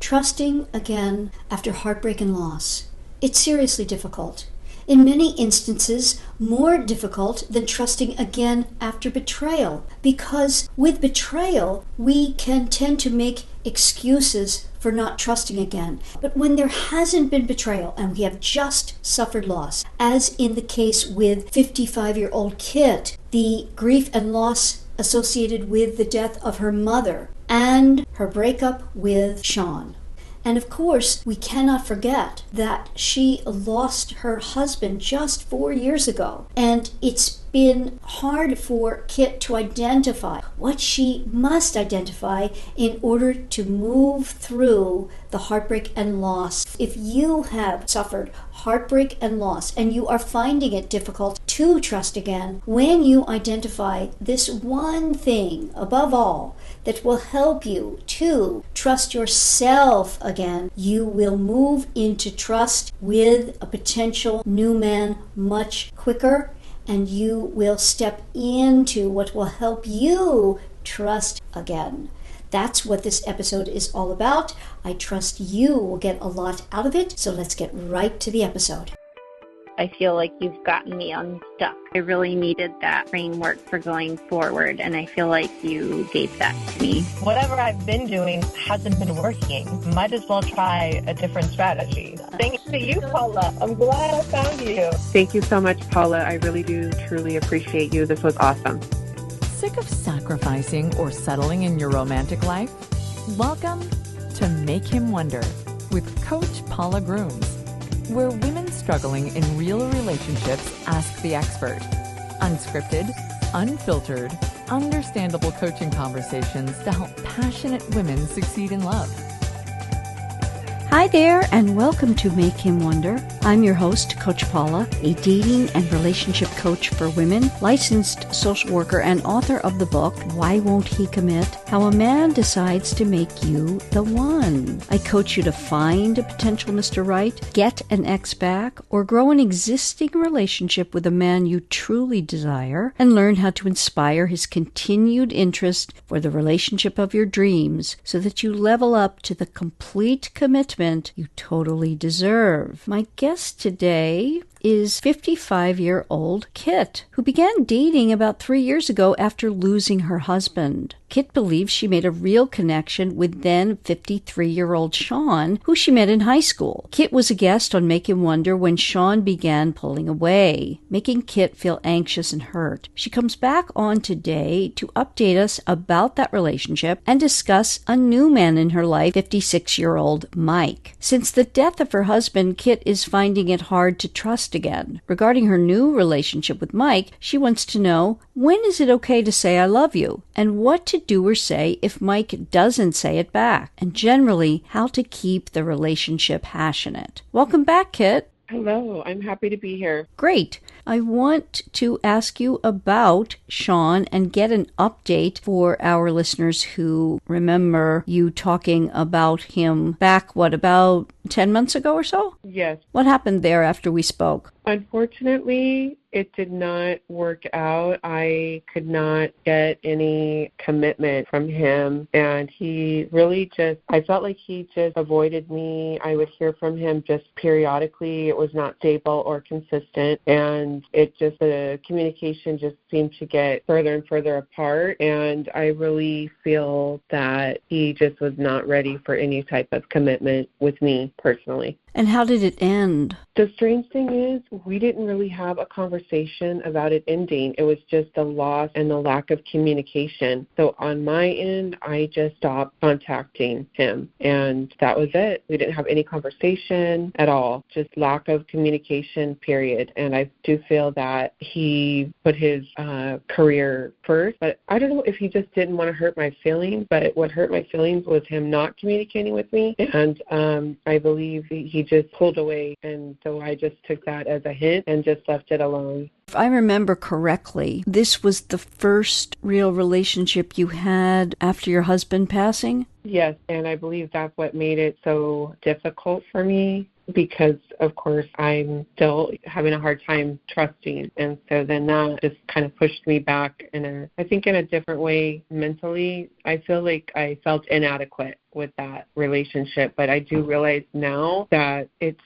Trusting again after heartbreak and loss. It's seriously difficult. In many instances, more difficult than trusting again after betrayal. Because with betrayal, we can tend to make excuses for not trusting again. But when there hasn't been betrayal and we have just suffered loss, as in the case with 55-year-old Kitt, the grief and loss associated with the death of her mother and her breakup with Shaun. And of course, we cannot forget that she lost her husband just 4 years ago. And it's been hard for Kitt to identify what she must identify in order to move through the heartbreak and loss. If you have suffered heartbreak and loss and you are finding it difficult to trust again, when you identify this one thing above all that will help you to trust yourself again, you will move into trust with a potential new man much quicker, and you will step into what will help you trust again. That's what this episode is all about. I trust you will get a lot out of it, so let's get right to the episode. I feel like you've gotten me unstuck. I really needed that framework for going forward, and I feel like you gave that to me. Whatever I've been doing hasn't been working. Might as well try a different strategy. Thanks to you, Paula. I'm glad I found you. Thank you so much, Paula. I really do truly appreciate you. This was awesome. Sick of sacrificing or settling in your romantic life? Welcome to Make Him Wonder with Coach Paula Grooms, where women struggling in real relationships ask the expert. Unscripted, unfiltered, understandable coaching conversations to help passionate women succeed in love. Hi there, and welcome to Make Him Wonder. I'm your host, Coach Paula, a dating and relationship coach for women, licensed social worker, and author of the book, Why Won't He Commit? How a Man Decides to Make You the One. I coach you to find a potential Mr. Right, get an ex back, or grow an existing relationship with a man you truly desire, and learn how to inspire his continued interest for the relationship of your dreams so that you level up to the complete commitment you totally deserve. My guest today is 55-year-old Kitt, who began dating about 3 years ago after losing her husband. Kitt believes she made a real connection with then 53-year-old Shaun, who she met in high school. Kitt was a guest on Make Him Wonder when Shaun began pulling away, making Kitt feel anxious and hurt. She comes back on today to update us about that relationship and discuss a new man in her life, 56-year-old Mike. Since the death of her husband, Kitt is finding it hard to trust again. Regarding her new relationship with Mike, she wants to know, when is it okay to say I love you? And what to do or say if Mike doesn't say it back? And generally, how to keep the relationship passionate. Welcome back, Kitt. Hello, I'm happy to be here. Great. I want to ask you about Shaun and get an update for our listeners who remember you talking about him back, about 10 months ago or so? Yes. What happened there after we spoke? Unfortunately, it did not work out. I could not get any commitment from him, and he really I felt like he just avoided me. I would hear from him just periodically. It was not stable or consistent, and the communication just seemed to get further and further apart, and I really feel that he just was not ready for any type of commitment with me personally. And how did it end? The strange thing is we didn't really have a conversation about it ending. It was just the loss and the lack of communication. So on my end, I just stopped contacting him, and that was it. We didn't have any conversation at all, just lack of communication, period. And I do feel that he put his career first, but I don't know if he just didn't want to hurt my feelings, but what hurt my feelings was him not communicating with me, and I believe he just pulled away, and so I just took that as a hint and just left it alone. If I remember correctly, this was the first real relationship you had after your husband passing? Yes, and I believe that's what made it so difficult for me, because, of course, I'm still having a hard time trusting. And so then that just kind of pushed me back in a different way mentally. I feel like I felt inadequate with that relationship. But I do realize now that it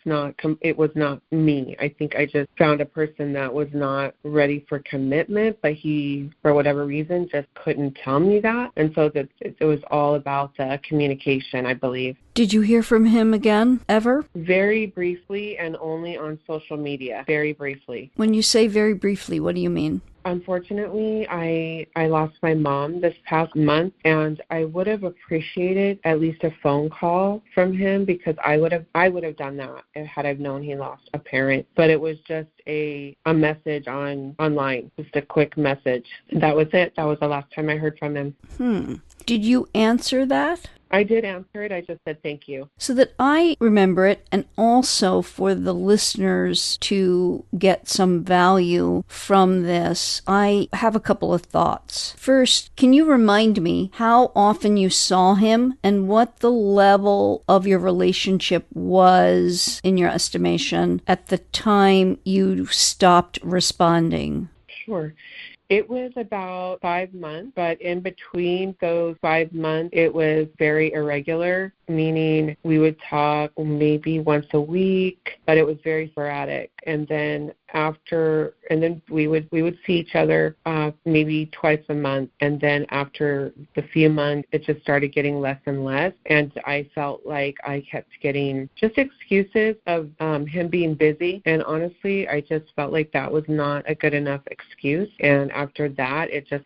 was not me. I think I just found a person that was not ready for commitment, but he, for whatever reason, just couldn't tell me that. And so it was all about the communication, I believe. Did you hear from him again, ever? Very briefly, and only on social media, very briefly. When you say very briefly, what do you mean? Unfortunately, I lost my mom this past month, and I would have appreciated at least a phone call from him, because I would have done that had I known he lost a parent. But it was just a message online, just a quick message. That was it. That was the last time I heard from him. Did you answer that? I did answer it. I just said thank you. So that I remember it, and also for the listeners to get some value from this, I have a couple of thoughts. First, can you remind me how often you saw him and what the level of your relationship was, in your estimation, at the time you stopped responding? Sure. It was about 5 months, but in between those 5 months, it was very irregular, meaning we would talk maybe once a week, but it was very sporadic. And then we would see each other maybe twice a month. And then after the few months, it just started getting less and less. And I felt like I kept getting just excuses of him being busy. And honestly, I just felt like that was not a good enough excuse. And after that, it just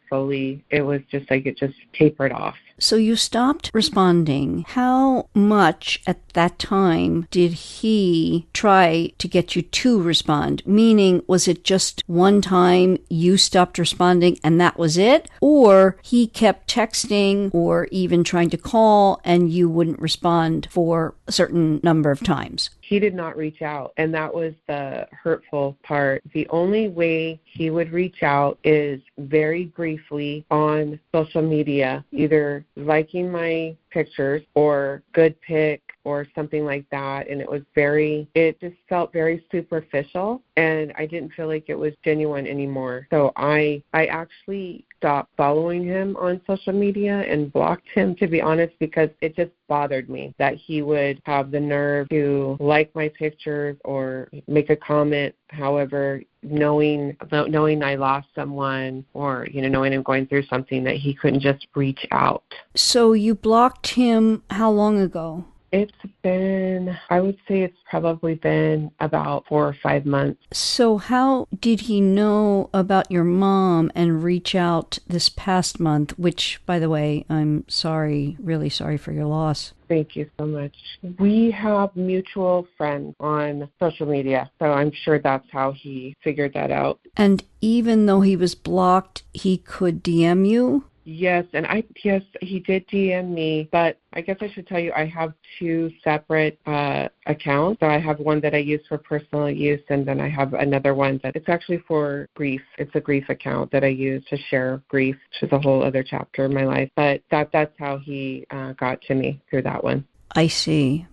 tapered off. So you stopped responding. How much at that time did he try to get you to respond? Meaning, was it just one time you stopped responding and that was it? Or he kept texting or even trying to call and you wouldn't respond for a certain number of times? He did not reach out, and that was the hurtful part. The only way he would reach out is very briefly on social media, either liking my pictures or good pic or something like that. And it just felt very superficial, and I didn't feel like it was genuine anymore. So I actually stopped following him on social media and blocked him, to be honest, because it just bothered me that he would have the nerve to like my pictures or make a comment. However, knowing I lost someone, or knowing I'm going through something, that he couldn't just reach out. So you blocked him how long ago? I would say it's probably been about 4 or 5 months. So how did he know about your mom and reach out this past month, which, by the way, I'm sorry, really sorry for your loss. Thank you so much. We have mutual friends on social media, so I'm sure that's how he figured that out. And even though he was blocked, he could DM you? Yes, he did DM me, but I guess I should tell you I have 2 separate accounts. So I have one that I use for personal use, and then I have another one that it's actually for grief. It's a grief account that I use to share grief, which is a whole other chapter of my life. But that's how he got to me, through that one. I see.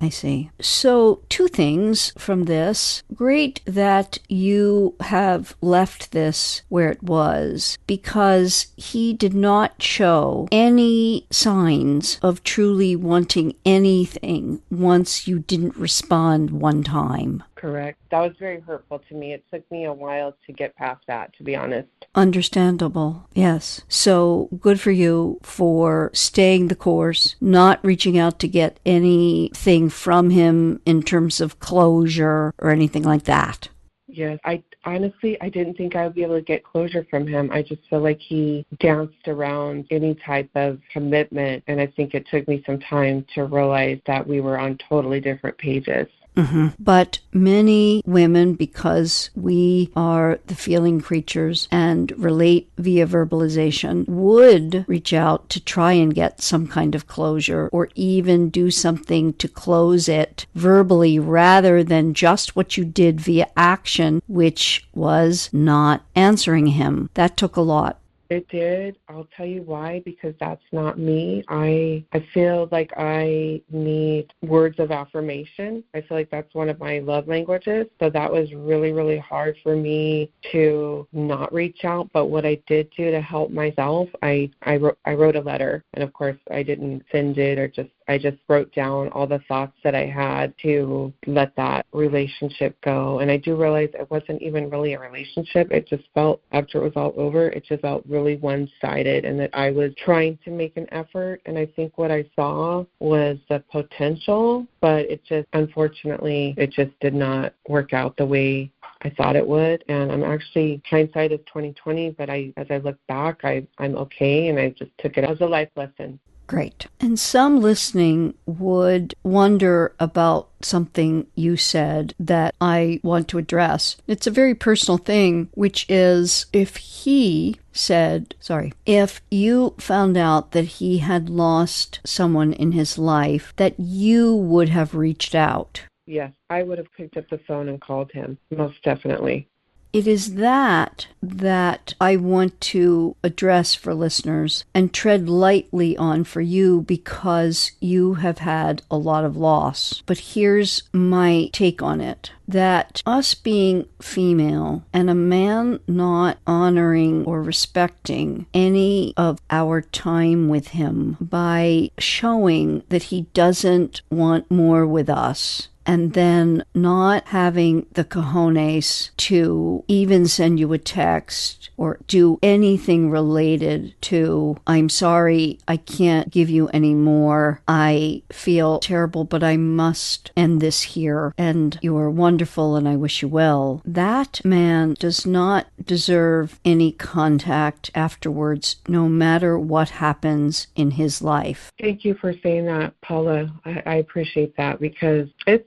So 2 things from this. Great that you have left this where it was, because he did not show any signs of truly wanting anything once you didn't respond one time. Correct. That was very hurtful to me. It took me a while to get past that, to be honest. Understandable. Yes. So good for you for staying the course, not reaching out to get anything from him in terms of closure or anything like that. Yes. I didn't think I would be able to get closure from him. I just feel like he danced around any type of commitment, and I think it took me some time to realize that we were on totally different pages. Mm-hmm. But many women, because we are the feeling creatures and relate via verbalization, would reach out to try and get some kind of closure, or even do something to close it verbally, rather than just what you did via action, which was not answering him. That took a lot. It did. I'll tell you why, because that's not me. I feel like I need words of affirmation. I feel like that's one of my love languages. So that was really, really hard for me to not reach out. But what I did do to help myself, I wrote a letter. And of course, I didn't send it or just I just wrote down all the thoughts that I had to let that relationship go. And I do realize it wasn't even really a relationship. It just felt, after it was all over, it just felt really one-sided, and that I was trying to make an effort. And I think what I saw was the potential, but it just, unfortunately, it just did not work out the way I thought it would. And I'm actually, hindsight is 2020, but as I look back, I'm okay, and I just took it as a life lesson. Great. And some listening would wonder about something you said that I want to address. It's a very personal thing, which is if you found out that he had lost someone in his life, that you would have reached out. Yes, I would have picked up the phone and called him, most definitely. It is that I want to address for listeners and tread lightly on for you, because you have had a lot of loss. But here's my take on it. That us being female and a man not honoring or respecting any of our time with him by showing that he doesn't want more with us, and then not having the cojones to even send you a text or do anything related to, I'm sorry, I can't give you any more. I feel terrible, but I must end this here. And you are wonderful and I wish you well. That man does not deserve any contact afterwards, no matter what happens in his life. Thank you for saying that, Paula. I appreciate that, because it's,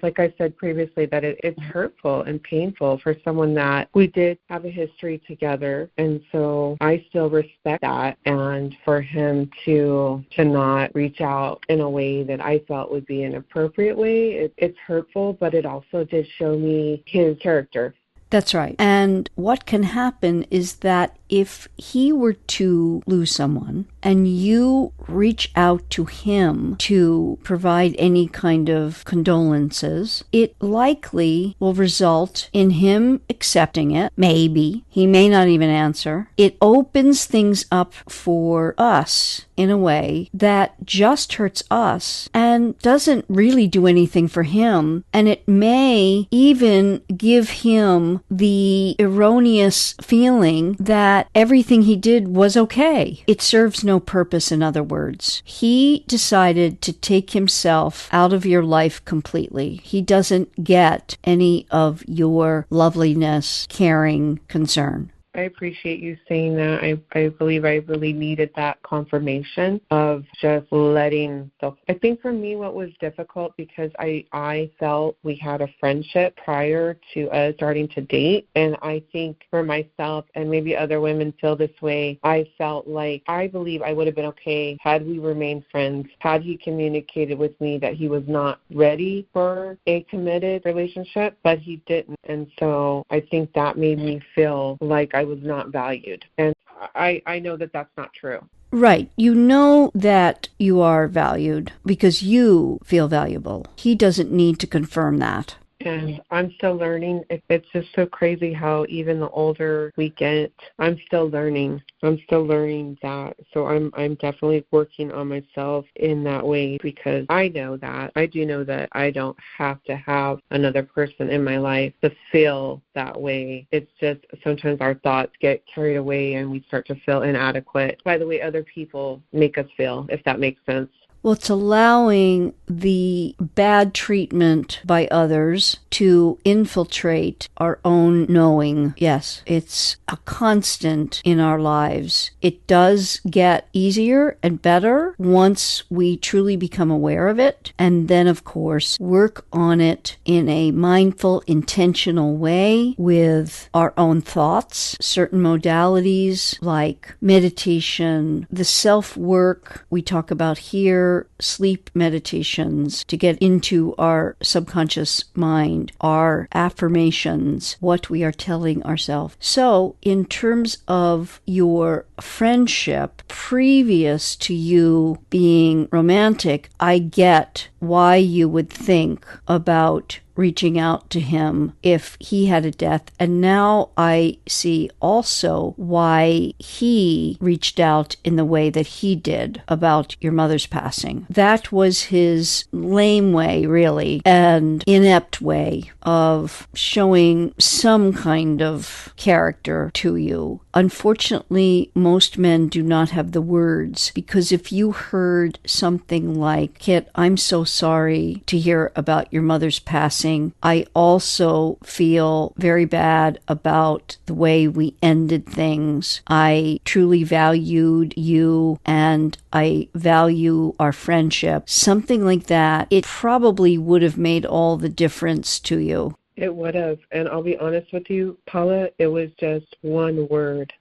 like I said previously, that it's hurtful and painful for someone that we did have a history together. And so I still respect that. And for him to not reach out in a way that I felt would be an appropriate way, it's hurtful, but it also did show me his character. That's right. And what can happen is that if he were to lose someone and you reach out to him to provide any kind of condolences, it likely will result in him accepting it. Maybe. He may not even answer. It opens things up for us in a way that just hurts us and doesn't really do anything for him. And it may even give him the erroneous feeling that everything he did was okay. It serves no purpose, in other words. He decided to take himself out of your life completely. He doesn't get any of your loveliness, caring, concern. I appreciate you saying that. I believe I really needed that confirmation of just letting go. I think for me what was difficult, because I felt we had a friendship prior to us starting to date, and I think for myself, and maybe other women feel this way, I felt like, I believe I would have been okay had we remained friends, had he communicated with me that he was not ready for a committed relationship, but he didn't. And so I think that made me feel like I was not valued. And I know that that's not true. Right. You know that you are valued because you feel valuable. He doesn't need to confirm that. And I'm still learning. It's just so crazy how even the older we get, I'm still learning. I'm still learning that. So I'm definitely working on myself in that way, because I do know that I don't have to have another person in my life to feel that way. It's just sometimes our thoughts get carried away and we start to feel inadequate by the way other people make us feel, if that makes sense. Well, it's allowing the bad treatment by others to infiltrate our own knowing. Yes, it's a constant in our lives. It does get easier and better once we truly become aware of it, and then, of course, work on it in a mindful, intentional way with our own thoughts, certain modalities like meditation, the self-work we talk about here, sleep meditations to get into our subconscious mind, our affirmations, what we are telling ourselves. So, in terms of your friendship previous to you being romantic, I get why you would think about reaching out to him if he had a death. And now I see also why he reached out in the way that he did about your mother's passing. That was his lame way, really, and inept way of showing some kind of character to you. Unfortunately, most men do not have the words, because if you heard something like, Kitt, I'm so sorry to hear about your mother's passing. I also feel very bad about the way we ended things. I truly valued you and I value our friendship. Something like that, it probably would have made all the difference to you. It would have. And I'll be honest with you, Paula, it was just one word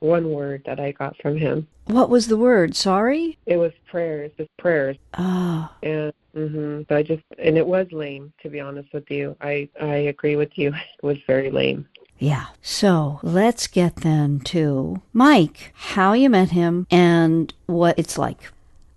that I got from him. What was the word? Sorry? It was prayers, just prayers. Ah. And so and it was lame, to be honest with you. I agree with you. It was very lame. Yeah. So let's get then to Mike, how you met him and what it's like.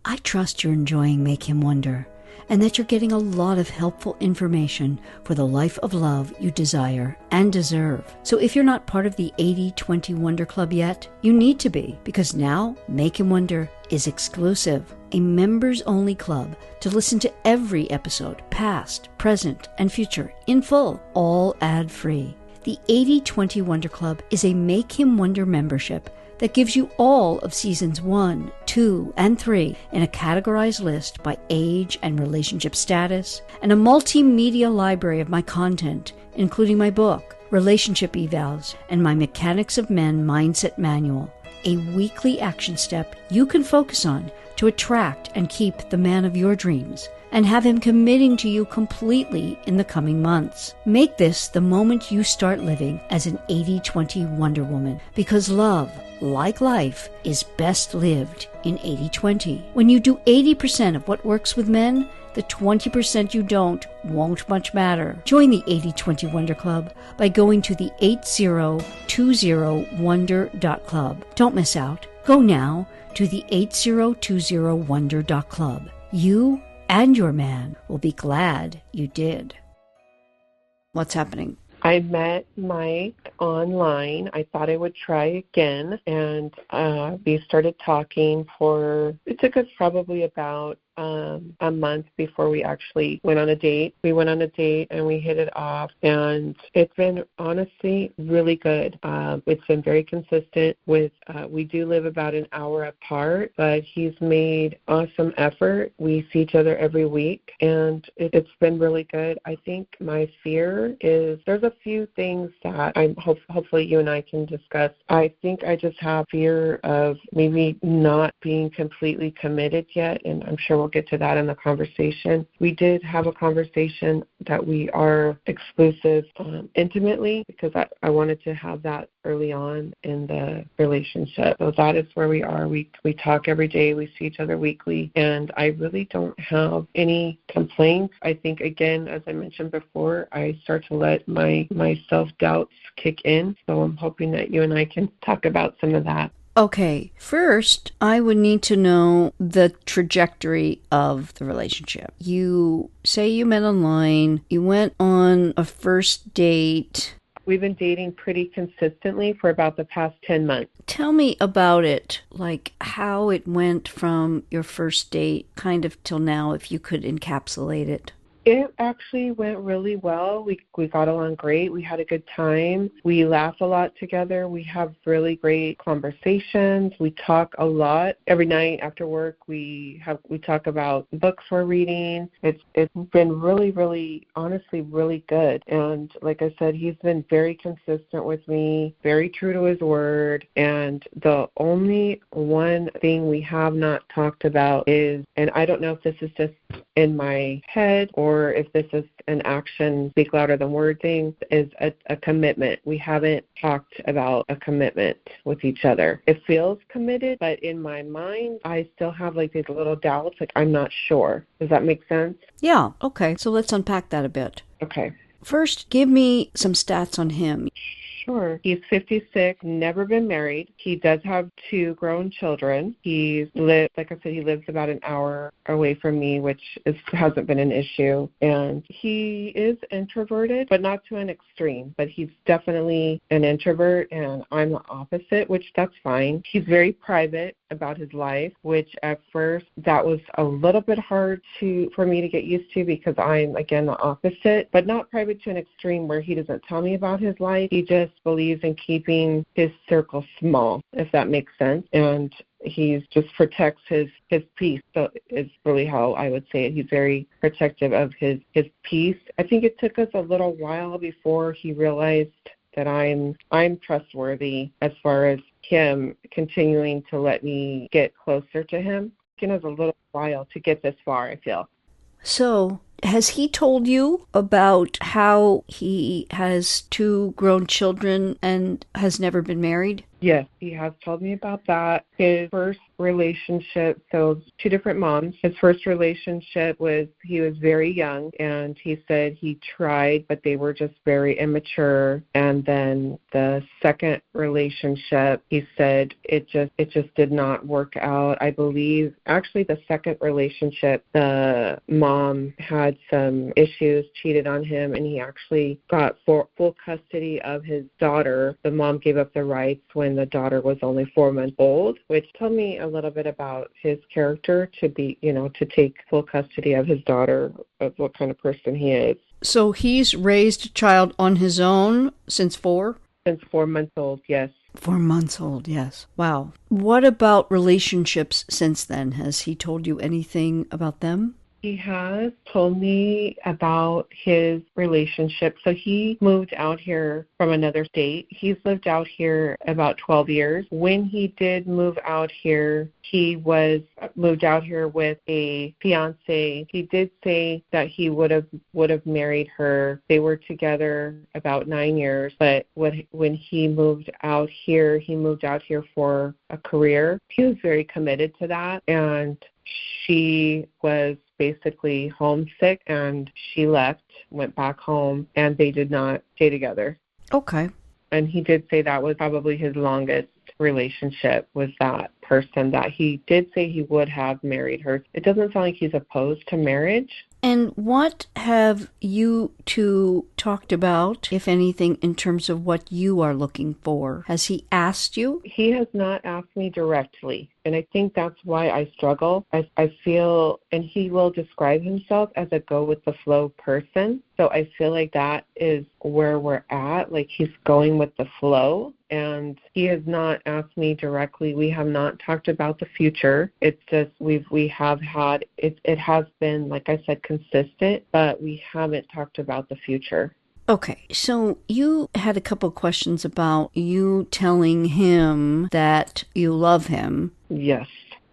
I trust you're enjoying Make Him Wonder, and that you're getting a lot of helpful information for the life of love you desire and deserve. So if you're not part of the 80/20 Wonder Club yet, you need to be, because now Make Him Wonder is exclusive, a members-only club to listen to every episode, past, present, and future, in full, all ad-free. The 80/20 Wonder Club is a Make Him Wonder membership that gives you all of seasons 1, 2, and 3 in a categorized list by age and relationship status, and a multimedia library of my content, including my book, Relationship Evals, and my Mechanics of Men Mindset Manual, a weekly action step you can focus on to attract and keep the man of your dreams, and have him committing to you completely in the coming months. Make this the moment you start living as an 80/20 Wonder Woman, because love, like life, is best lived in 80/20. When you do 80% of what works with men, the 20% you don't won't much matter. Join the 80/20 Wonder Club by going to the 8020wonder.club. Don't miss out. Go now to the 8020wonder.club. You and your man will be glad you did. What's happening? I met Mike online. I thought I would try again, and we started talking it took us probably about a month before we actually went on a date. We went on a date and we hit it off, and it's been honestly really good. It's been very consistent with, we do live about an hour apart, but he's made awesome effort. We see each other every week, and it's been really good. I think my fear is there's a few things that hopefully you and I can discuss. I think I just have fear of maybe not being completely committed yet, and I'm sure we'll get to that in the conversation. We did have a conversation that we are exclusive intimately, because I wanted to have that early on in the relationship. So that is where we are. We talk every day. We see each other weekly, and I really don't have any complaints. I think, again, as I mentioned before, I start to let my self-doubts kick in. So I'm hoping that you and I can talk about some of that. Okay, first, I would need to know the trajectory of the relationship. You say you met online, you went on a first date. We've been dating pretty consistently for about the past 10 months. Tell me about it, like how it went from your first date kind of till now, if you could encapsulate it. It actually went really well. We got along great. We had a good time. We laugh a lot together. We have really great conversations. We talk a lot. Every night after work, we talk about books we're reading. It's been really, really, honestly, really good. And like I said, he's been very consistent with me, very true to his word. And the only one thing we have not talked about is, and I don't know if this is just in my head or if this is an action speak louder than word thing, is a commitment. We haven't talked about a commitment with each other. It feels committed, but in my mind, I still have like these little doubts, like I'm not sure. Does that make sense? Yeah, okay. So let's unpack that a bit. Okay. First, give me some stats on him. Sure. He's 56, never been married. He does have 2 grown children. Like I said, he lives about an hour away from me, which hasn't been an issue. And he is introverted, but not to an extreme. But he's definitely an introvert, and I'm the opposite, which that's fine. He's very private about his life, which at first that was a little bit hard for me to get used to because I'm, again, the opposite, but not private to an extreme where he doesn't tell me about his life. He just believes in keeping his circle small, if that makes sense. And he just protects his peace. So it's really how I would say it. He's very protective of his peace. I think it took us a little while before he realized that I'm trustworthy as far as him continuing to let me get closer to him. It took us a little while to get this far, I feel. So, has he told you about how he has 2 grown children and has never been married? Yes, he has told me about that. His first relationship, so 2 different moms. His first relationship he was very young, and he said he tried, but they were just very immature. And then the second relationship, he said it just did not work out. I believe, actually, the second relationship, the mom had some issues, cheated on him, and he actually got full custody of his daughter. The mom gave up the rights when the daughter was only 4 months old, which told me a little bit about his character to take full custody of his daughter, of what kind of person he is. So he's raised a child on his own since 4? Since 4 months old, yes. 4 months old, yes. Wow. What about relationships since then? Has he told you anything about them? He has told me about his relationship. So he moved out here from another state. He's lived out here about 12 years. When he did move out here, he moved out here with a fiance. He did say that he would have married her. They were together about 9 years, but when he moved out here for a career. He was very committed to that, and she was basically homesick, and she left, went back home, and they did not stay together. Okay. And he did say that was probably his longest relationship, was that person, that he did say he would have married her. It doesn't sound like he's opposed to marriage. And what have you 2 talked about, if anything, in terms of what you are looking for? Has he asked you? He has not asked me directly, and I think that's why I struggle. I feel, and he will describe himself as a go-with-the-flow person, so I feel like that is where we're at, like he's going with the flow, and he has not asked me directly. We have not talked about the future. It's just we have had, it has been, like I said, consistent, but we haven't talked about the future. Okay, so you had a couple questions about you telling him that you love him. Yes.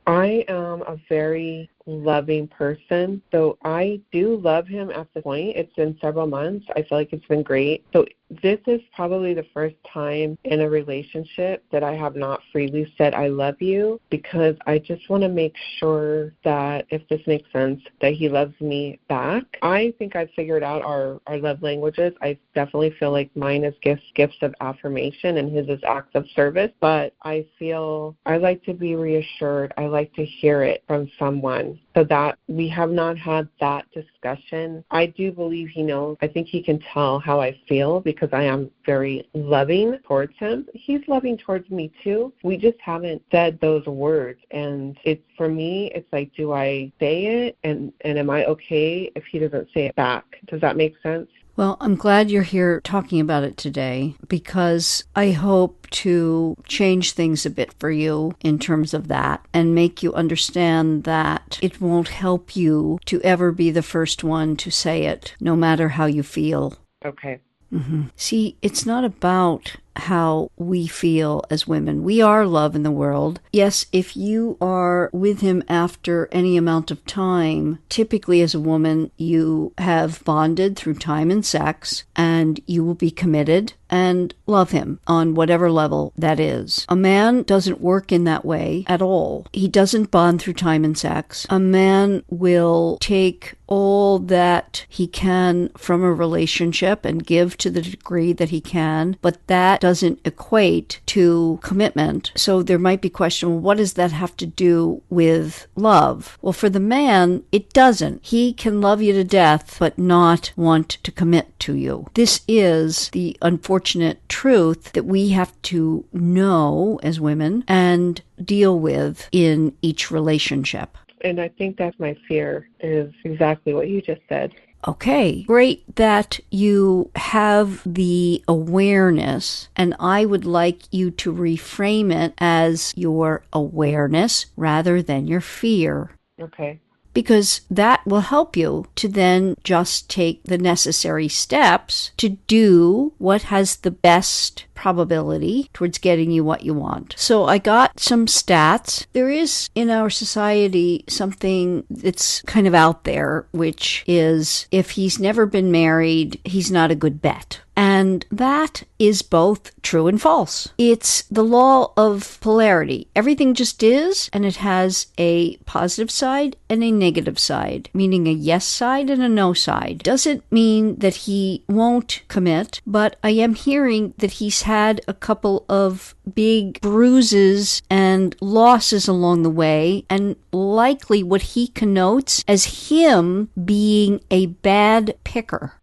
I am a very loving person, so I do love him at this point. It's been several months. I feel like it's been great. So this is probably the first time in a relationship that I have not freely said I love you, because I just want to make sure that, if this makes sense, that he loves me back. I think I've figured out our love languages. I definitely feel like mine is gifts of affirmation and his is acts of service, but I feel I like to be reassured. I like to hear it from someone. So that we have not had that discussion. I do believe he knows. I think he can tell how I feel because I am very loving towards him. He's loving towards me too. We just haven't said those words. And it's, for me, it's like, do I say it? And am I okay if he doesn't say it back? Does that make sense? Well, I'm glad you're here talking about it today, because I hope to change things a bit for you in terms of that and make you understand that it won't help you to ever be the first one to say it, no matter how you feel. Okay. Mm-hmm. See, it's not about how we feel as women. We are love in the world. Yes, if you are with him after any amount of time, typically as a woman, you have bonded through time and sex, and you will be committed. and love him on whatever level that is. A man doesn't work in that way at all. He doesn't bond through time and sex. A man will take all that he can from a relationship and give to the degree that he can, but that doesn't equate to commitment. So there might be question, well, what does that have to do with love? Well, for the man, it doesn't. He can love you to death, but not want to commit to you. This is the unfortunate truth that we have to know as women and deal with in each relationship. And I think that's my fear, is exactly what you just said. Okay, great that you have the awareness, and I would like you to reframe it as your awareness rather than your fear. Okay. Because that will help you to then just take the necessary steps to do what has the best probability towards getting you what you want. So I got some stats. There is in our society something that's kind of out there, which is if he's never been married, he's not a good bet. And that is both true and false. It's the law of polarity. Everything just is, and it has a positive side and a negative side, meaning a yes side and a no side. Doesn't mean that he won't commit, but I am hearing that he's had a couple of big bruises and losses along the way, and likely what he connotes as him being a bad picker.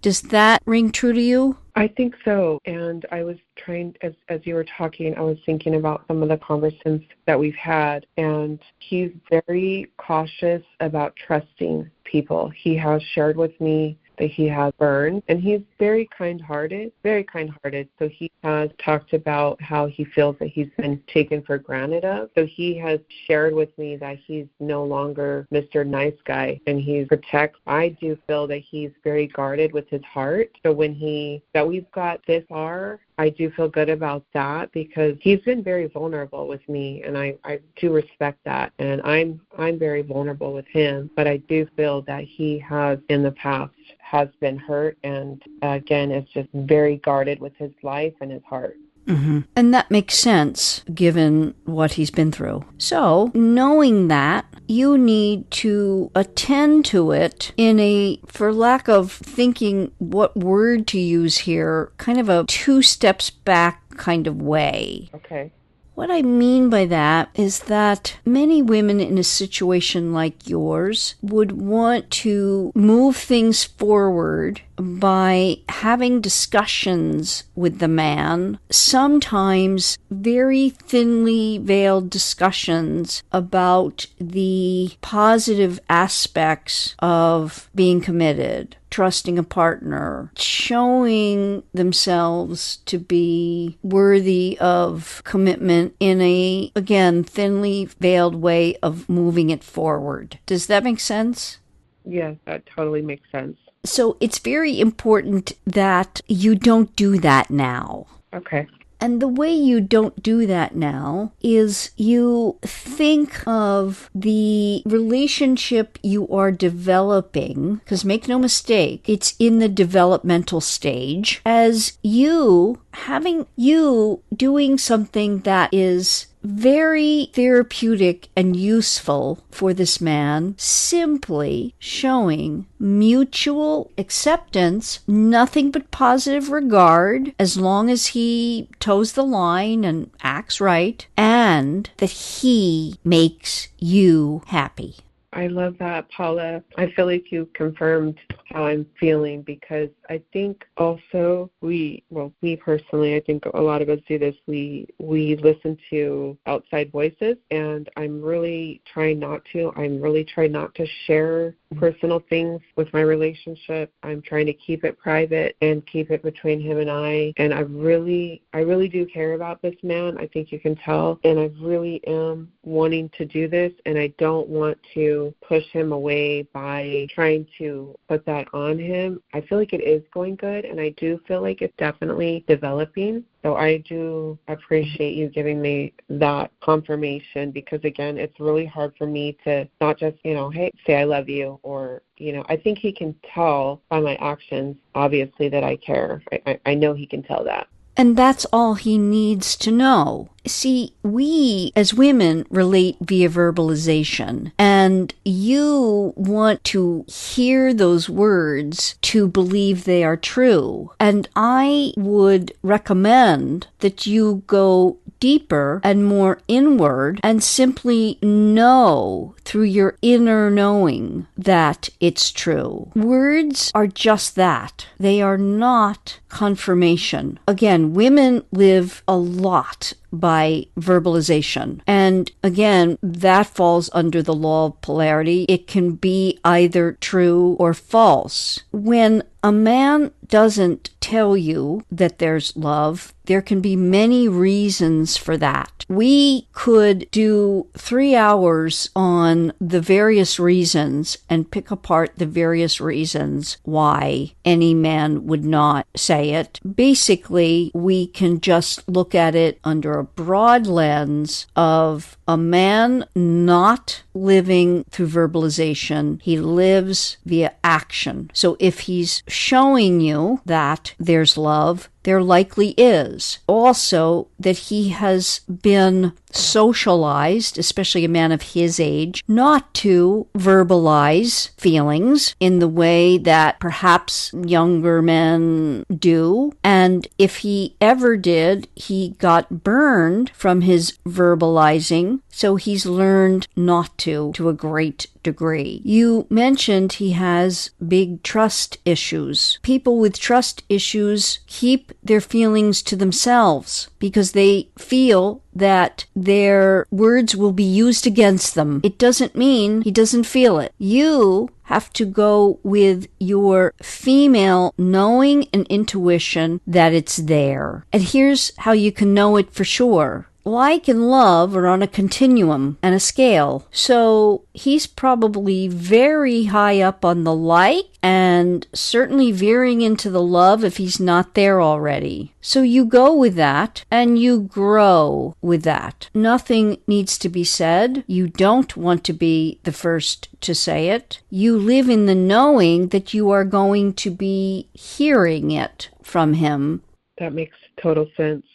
Does that ring true to you? I think so. And I was trying, as you were talking, I was thinking about some of the conversations that we've had. And he's very cautious about trusting people. He has shared with me that he has burned, and he's very kind-hearted. So he has talked about how he feels that he's been taken for granted of. So he has shared with me that he's no longer Mr. Nice Guy, and he protects. I do feel that he's very guarded with his heart. So that we've got this far, I do feel good about that because he's been very vulnerable with me, and I do respect that. And I'm very vulnerable with him, but I do feel that he has in the past has been hurt, and again, is just very guarded with his life and his heart. Mm-hmm. And that makes sense given what he's been through. So, knowing that, you need to attend to it in a, for lack of thinking what word to use here, kind of a 2 steps back kind of way. Okay. What I mean by that is that many women in a situation like yours would want to move things forward by having discussions with the man, sometimes very thinly veiled discussions about the positive aspects of being committed, trusting a partner, showing themselves to be worthy of commitment in a, again, thinly veiled way of moving it forward. Does that make sense? Yes, that totally makes sense. So it's very important that you don't do that now. Okay. And the way you don't do that now is you think of the relationship you are developing, because make no mistake, it's in the developmental stage, as you doing something that is very therapeutic and useful for this man, simply showing mutual acceptance, nothing but positive regard, as long as he toes the line and acts right, and that he makes you happy. I love that, Paula. I feel like you confirmed how I'm feeling, because I think also we personally, I think a lot of us do this, we listen to outside voices, and I'm really trying not to. I'm really trying not to share personal things with my relationship. I'm trying to keep it private and keep it between him and I. And I really do care about this man. I think you can tell. And I really am wanting to do this, and I don't want to push him away by trying to put that on him. I feel like it is going good, and I do feel like it's definitely developing. So I do appreciate you giving me that confirmation, because, again, it's really hard for me to not just, hey, say I love you or, I think he can tell by my actions, obviously, that I care. I know he can tell that. And that's all he needs to know. See, we as women relate via verbalization, and you want to hear those words to believe they are true. And I would recommend that you go deeper and more inward and simply know through your inner knowing that it's true. Words are just that. They are not confirmation. Again, women live a lot by verbalization. And again, that falls under the law of polarity. It can be either true or false. When a man doesn't tell you that there's love, there can be many reasons for that. We could do 3 hours on the various reasons and pick apart the various reasons why any man would not say it. Basically, we can just look at it under a broad lens of a man not living through verbalization. He lives via action. So if he's showing you that there's love, there likely is. Also, that he has been socialized, especially a man of his age, not to verbalize feelings in the way that perhaps younger men do. And if he ever did, he got burned from his verbalizing, so he's learned not to a great degree. You mentioned he has big trust issues. People with trust issues keep their feelings to themselves because they feel that their words will be used against them. It doesn't mean he doesn't feel it. You have to go with your female knowing and intuition that it's there. And here's how you can know it for sure. Like and love are on a continuum and a scale. So he's probably very high up on the like and certainly veering into the love if he's not there already. So you go with that and you grow with that. Nothing needs to be said. You don't want to be the first to say it. You live in the knowing that you are going to be hearing it from him. That makes total sense.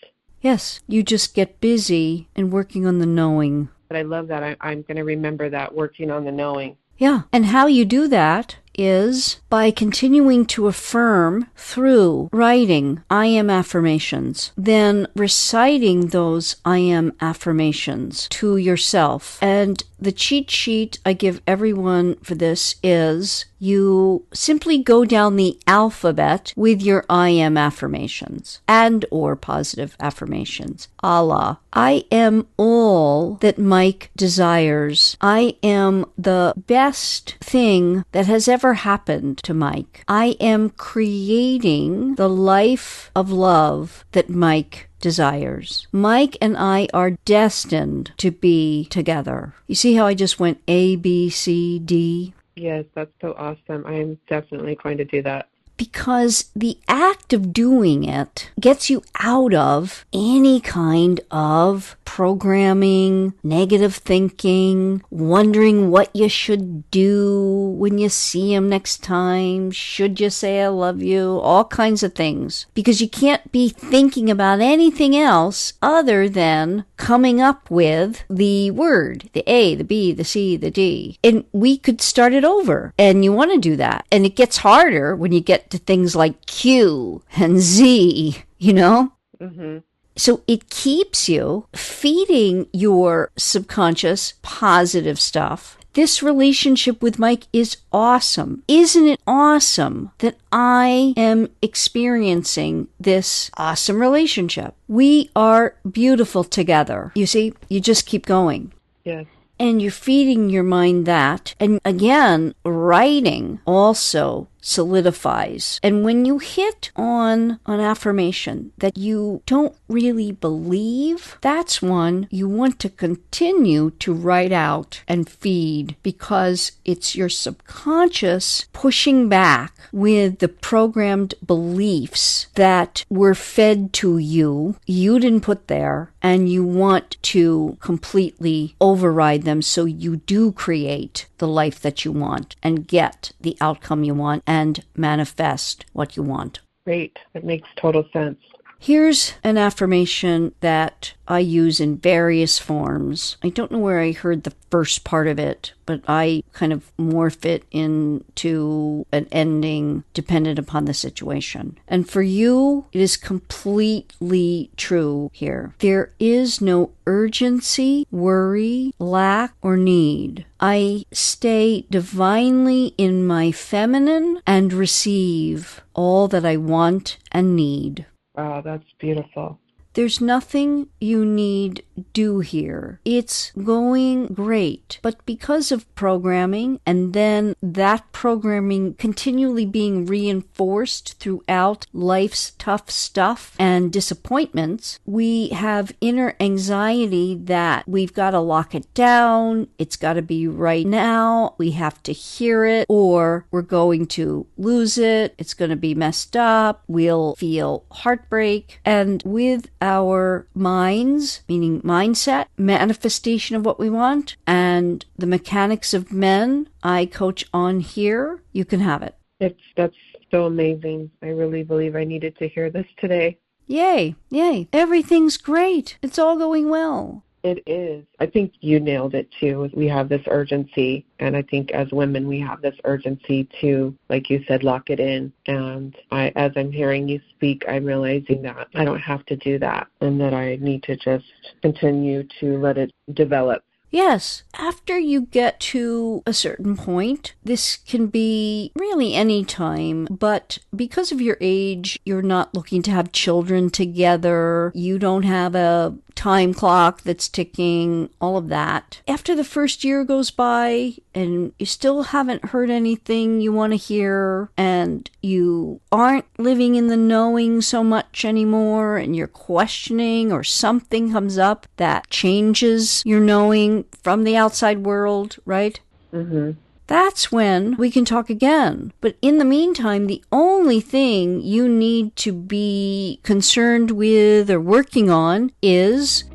Yes, you just get busy and working on the knowing. But I love that. I'm going to remember that, working on the knowing. Yeah, and how you do that is by continuing to affirm through writing I am affirmations, then reciting those I am affirmations to yourself. And the cheat sheet I give everyone for this is you simply go down the alphabet with your I am affirmations and or positive affirmations. A la, I am all that Mike desires. I am the best thing that has ever happened to Mike. I am creating the life of love that Mike desires. Mike and I are destined to be together. You see how I just went A, B, C, D? Yes, that's so awesome. I am definitely going to do that. Because the act of doing it gets you out of any kind of programming, negative thinking, wondering what you should do when you see him next time. Should you say I love you? All kinds of things. Because you can't be thinking about anything else other than coming up with the word, the A, the B, the C, the D. And we could start it over. And you want to do that. And it gets harder when you get to things like Q and Z, you know? Mm-hmm. So it keeps you feeding your subconscious positive stuff. This relationship with Mike is awesome. Isn't it awesome that I am experiencing this awesome relationship? We are beautiful together. You see, you just keep going. Yes. And you're feeding your mind that. And again, writing also solidifies. And when you hit on an affirmation that you don't really believe, that's one you want to continue to write out and feed, because it's your subconscious pushing back with the programmed beliefs that were fed to you, you didn't put there, and you want to completely override them so you do create the life that you want and get the outcome you want and manifest what you want. Great. That makes total sense. Here's an affirmation that I use in various forms. I don't know where I heard the first part of it, but I kind of morph it into an ending dependent upon the situation. And for you, it is completely true here. There is no urgency, worry, lack, or need. I stay divinely in my feminine and receive all that I want and need. Wow, that's beautiful. There's nothing you need do here. It's going great. But because of programming and then that programming continually being reinforced throughout life's tough stuff and disappointments, we have inner anxiety that we've got to lock it down. It's got to be right now. We have to hear it or we're going to lose it. It's going to be messed up. We'll feel heartbreak. And with our minds, meaning mindset, manifestation of what we want, and the mechanics of men I coach on here, you can have it. That's so amazing. I really believe I needed to hear this today. Yay, yay. Everything's great. It's all going well. It is. I think you nailed it too. We have this urgency, and I think as women we have this urgency to, like you said, lock it in. And as I'm hearing you speak, I'm realizing that I don't have to do that and that I need to just continue to let it develop. Yes, after you get to a certain point, this can be really any time, but because of your age, you're not looking to have children together, you don't have a time clock that's ticking, all of that. After the first year goes by and you still haven't heard anything you want to hear and you aren't living in the knowing so much anymore and you're questioning or something comes up that changes your knowing from the outside world, right? Mm-hmm. That's when we can talk again. But in the meantime, the only thing you need to be concerned with or working on is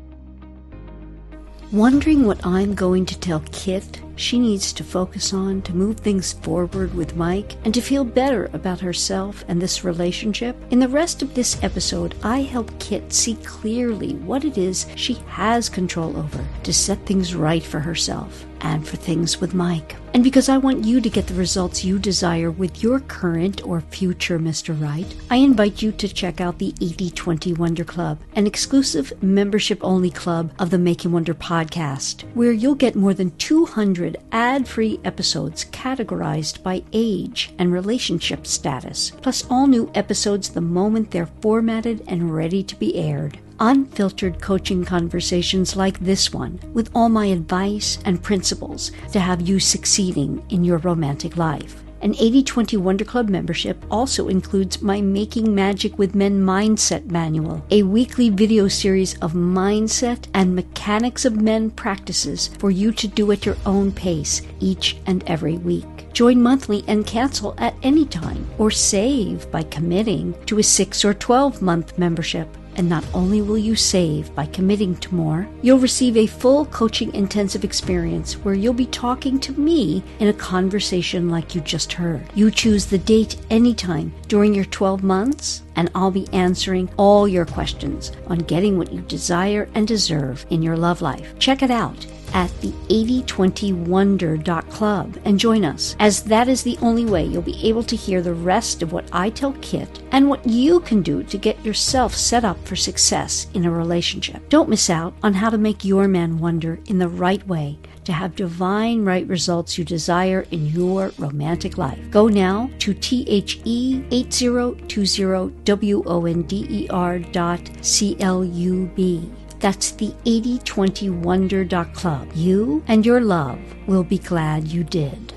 wondering what I'm going to tell Kitt she needs to focus on to move things forward with Mike and to feel better about herself and this relationship. In the rest of this episode, I help Kitt see clearly what it is she has control over to set things right for herself and for things with Mike. And because I want you to get the results you desire with your current or future Mr. Right, I invite you to check out the 80/20 Wonder Club, an exclusive membership-only club of the Make Him Wonder podcast, where you'll get more than 200 ad-free episodes categorized by age and relationship status, plus all new episodes the moment they're formatted and ready to be aired. Unfiltered coaching conversations like this one, with all my advice and principles to have you succeeding in your romantic life. An 80/20 Wonder Club membership also includes my Making Magic with Men Mindset Manual, a weekly video series of mindset and mechanics of men practices for you to do at your own pace each and every week. Join monthly and cancel at any time, or save by committing to a 6 or 12-month membership. And not only will you save by committing to more, you'll receive a full coaching intensive experience where you'll be talking to me in a conversation like you just heard. You choose the date anytime during your 12 months, and I'll be answering all your questions on getting what you desire and deserve in your love life. Check it out at the 8020wonder.club and join us, as that is the only way you'll be able to hear the rest of what I tell Kitt and what you can do to get yourself set up for success in a relationship. Don't miss out on how to make your man wonder in the right way to have divine right results you desire in your romantic life. Go now to THE8020WONDER.CLUB. That's the 8020wonder.club. You and your love will be glad you did.